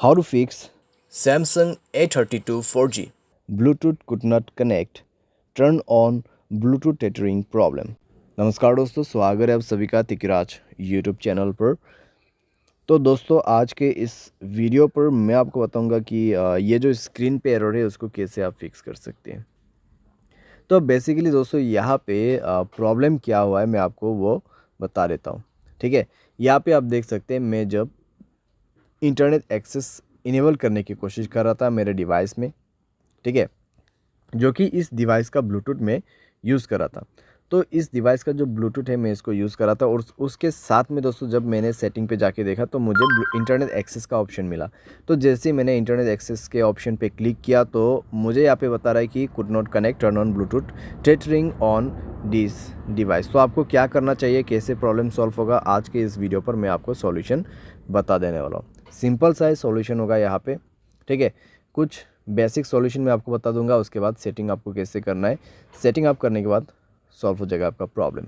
How to fix Samsung A32 4G. Bluetooth could not connect, turn on Bluetooth tethering problem। नमस्कार दोस्तों, स्वागत है आप सभी का तिकराज यूट्यूब चैनल पर। तो दोस्तों आज के इस वीडियो पर मैं आपको बताऊंगा कि ये जो स्क्रीन पे एरर है उसको कैसे आप फिक्स कर सकते हैं। तो बेसिकली दोस्तों यहाँ पे प्रॉब्लम क्या हुआ है मैं आपको वो बता देता हूँ। ठीक है, यहाँ पे आप देख सकते हैं मैं जब इंटरनेट एक्सेस इनेबल करने की कोशिश कर रहा था मेरे डिवाइस में, ठीक है, जो कि इस डिवाइस का ब्लूटूथ में यूज़ कर रहा था। तो इस डिवाइस का जो ब्लूटूथ है मैं इसको यूज़ कर रहा था और उसके साथ में दोस्तों जब मैंने सेटिंग पे जाके देखा तो मुझे इंटरनेट एक्सेस का ऑप्शन मिला। तो जैसे ही मैंने इंटरनेट एक्सेस के ऑप्शन पे क्लिक किया तो मुझे यहाँ पे बता रहा है कि could not connect, turn on Bluetooth tethering on this device. तो आपको क्या करना चाहिए, कैसे प्रॉब्लम सॉल्व होगा, आज के इस वीडियो पर मैं आपको सॉल्यूशन बता देने वाला हूँ। सिंपल सा सॉल्यूशन होगा यहाँ पे, ठीक है। कुछ बेसिक सॉल्यूशन मैं आपको बता दूंगा, उसके बाद सेटिंग आपको कैसे करना है। सेटिंग आप करने के बाद सॉल्व हो जाएगा आपका प्रॉब्लम,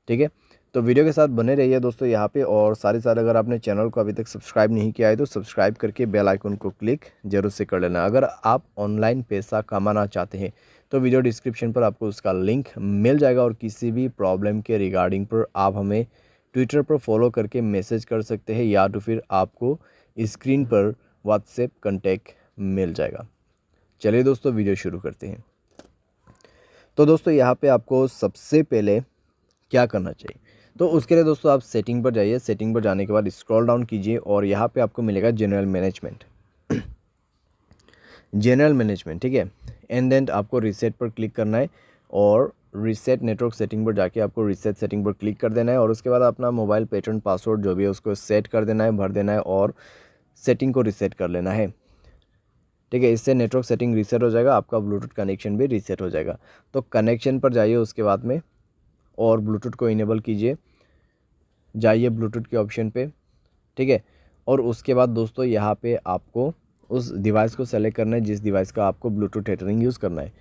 ठीक है। तो वीडियो के साथ बने रहिए दोस्तों यहाँ पे, और साथ अगर आपने चैनल को अभी तक सब्सक्राइब नहीं किया है तो सब्सक्राइब करके बेल आइकन को क्लिक जरूर से कर लेना। अगर आप ऑनलाइन पैसा कमाना चाहते हैं तो वीडियो डिस्क्रिप्शन पर आपको उसका लिंक मिल जाएगा, और किसी भी प्रॉब्लम के रिगार्डिंग पर आप हमें ट्विटर पर फॉलो करके मैसेज कर सकते हैं, या तो फिर आपको स्क्रीन पर व्हाट्सएप कॉन्टैक्ट मिल जाएगा। चलिए दोस्तों वीडियो शुरू करते हैं। तो दोस्तों यहाँ पे आपको सबसे पहले क्या करना चाहिए, तो उसके लिए दोस्तों आप सेटिंग पर जाइए। सेटिंग पर जाने के बाद स्क्रॉल डाउन कीजिए और यहाँ पे आपको मिलेगा जनरल मैनेजमेंट। जनरल मैनेजमेंट, ठीक है। एंड देन आपको रीसेट पर क्लिक करना है और रीसेट नेटवर्क सेटिंग पर जाके आपको रीसेट सेटिंग पर क्लिक कर देना है, और उसके बाद अपना मोबाइल पैटर्न पासवर्ड जो भी है उसको सेट कर देना है, भर देना है और सेटिंग को रीसेट कर लेना है, ठीक है। इससे नेटवर्क सेटिंग रीसेट हो जाएगा, आपका ब्लूटूथ कनेक्शन भी रीसेट हो जाएगा। तो कनेक्शन पर जाइए उसके बाद में और ब्लूटूथ को इनेबल कीजिए, जाइए ब्लूटूथ के ऑप्शन पे, ठीक है। और उसके बाद दोस्तों यहाँ पे आपको उस डिवाइस को सेलेक्ट करना है जिस डिवाइस का आपको ब्लूटूथ टेथरिंग यूज़ करना है।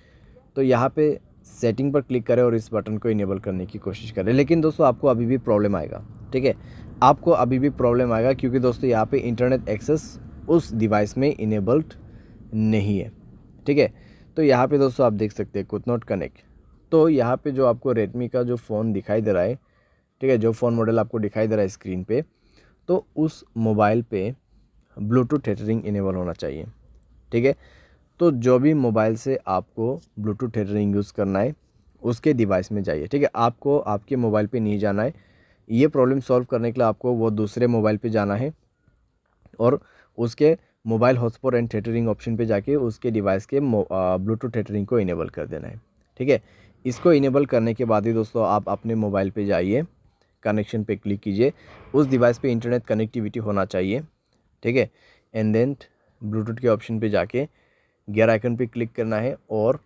तो यहाँ पे सेटिंग पर क्लिक करें और इस बटन को इनेबल करने की कोशिश करें। लेकिन दोस्तों आपको अभी भी प्रॉब्लम आएगा, ठीक है, आपको अभी भी प्रॉब्लम आएगा, क्योंकि दोस्तों यहाँ पे इंटरनेट एक्सेस उस डिवाइस में इनेबल्ड नहीं है, ठीक है। तो यहाँ पे दोस्तों आप देख सकते हैं कुड नॉट कनेक्ट। तो यहाँ पे जो आपको रेडमी का जो फ़ोन दिखाई दे रहा है, ठीक है, जो फ़ोन मॉडल आपको दिखाई दे रहा है स्क्रीन पे, तो उस मोबाइल पे ब्लूटूथ टेथरिंग इनेबल होना चाहिए, ठीक है। तो जो भी मोबाइल से आपको ब्लूटूथ टेथरिंग यूज़ करना है उसके डिवाइस में जाइए, ठीक है। आपको आपके मोबाइल पे नहीं जाना है। ये प्रॉब्लम सॉल्व करने के लिए आपको वो दूसरे मोबाइल पे जाना है और उसके mobile hotspot and tethering option पे जाके उसके डिवाइस के ब्लूटूथ टेथरिंग को इनेबल कर देना है, ठीक है। इसको इनेबल करने के बाद ही दोस्तों आप अपने मोबाइल पे जाइए, कनेक्शन पे क्लिक कीजिए, उस डिवाइस पे इंटरनेट कनेक्टिविटी होना चाहिए, ठीक है। एंड देन ब्लूटूथ के ऑप्शन पे जाके गियर आइकन पे क्लिक करना है और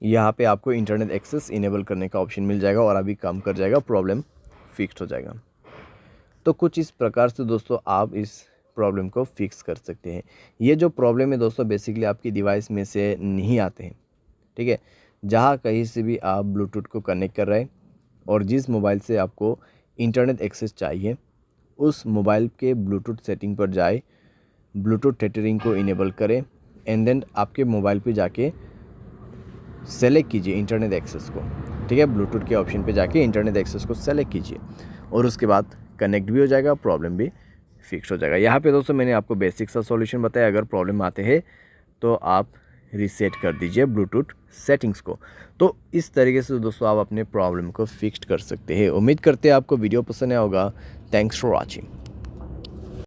यहाँ पे आपको इंटरनेट एक्सेस इनेबल करने का ऑप्शन मिल जाएगा और अभी काम कर जाएगा, प्रॉब्लम फिक्स हो जाएगा। तो कुछ इस प्रकार से दोस्तों आप इस प्रॉब्लम को फिक्स कर सकते हैं। ये जो प्रॉब्लम है दोस्तों बेसिकली आपकी डिवाइस में से नहीं आते हैं, ठीक है। जहाँ कहीं से भी आप ब्लूटूथ को कनेक्ट कर रहे हैं और जिस मोबाइल से आपको इंटरनेट एक्सेस चाहिए उस मोबाइल के ब्लूटूथ सेटिंग पर जाए, ब्लूटूथ टेथरिंग को इनेबल करें एंड देन आपके मोबाइल पे जाके सेलेक्ट कीजिए इंटरनेट एक्सेस को, ठीक है। ब्लूटूथ के ऑप्शन पे जाके इंटरनेट एक्सेस को सेलेक्ट कीजिए और उसके बाद कनेक्ट भी हो जाएगा, प्रॉब्लम भी फिक्स हो जाएगा। यहाँ पे दोस्तों मैंने आपको बेसिक सा सॉल्यूशन बताया। अगर प्रॉब्लम आते हैं तो आप रीसेट कर दीजिए ब्लूटूथ सेटिंग्स को। तो इस तरीके से दोस्तों आप अपने प्रॉब्लम को फिक्स कर सकते हैं। उम्मीद करते हैं आपको वीडियो पसंद आया होगा। Thanks for watching.